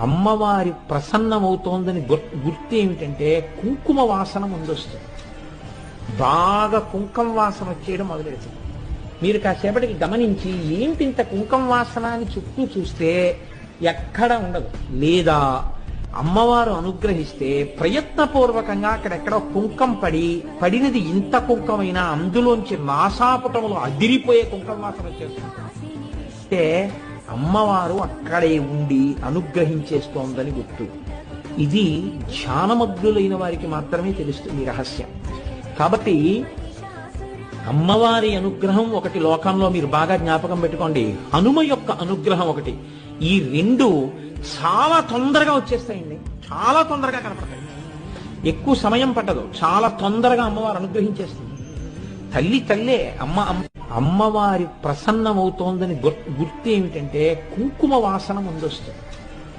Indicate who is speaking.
Speaker 1: అమ్మవారి ప్రసన్నమవుతోందని గుర్తు ఏమిటంటే కుంకుమ వాసన ముందొస్తుంది. బాగా కుంకుమ వాసన వచ్చేయడం మొదలెడుతుంది. మీరు కాసేపటికి గమనించి ఏంటి ఇంత కుంకుమ వాసన అని చుట్టూ చూస్తే ఎక్కడ ఉండదు. లేదా అమ్మవారు అనుగ్రహిస్తే ప్రయత్నపూర్వకంగా అక్కడెక్కడో కుంకం పడినది ఇంత కుంకమైనా అందులోంచి నాసాపుటములు అదిరిపోయే కుంకుమ వాసన వచ్చేస్తుంది. అంటే అమ్మవారు అక్కడే ఉండి అనుగ్రహించేస్తోందని గుర్తు. ఇది ధ్యానమగ్నులైన వారికి మాత్రమే తెలుస్తుంది రహస్యం. కాబట్టి అమ్మవారి అనుగ్రహం ఒకటి లోకంలో మీరు బాగా జ్ఞాపకం పెట్టుకోండి. హనుమ యొక్క అనుగ్రహం ఒకటి. ఈ రెండు చాలా తొందరగా వచ్చేస్తాయండి, చాలా తొందరగా కనపడతాయి. ఎక్కువ సమయం పట్టదు, చాలా తొందరగా అమ్మవారు అనుగ్రహించేస్తుంది. తల్లే అమ్మవారి ప్రసన్నమవుతోందని గుర్తు ఏమిటంటే కుంకుమ వాసన ముందొస్తుంది.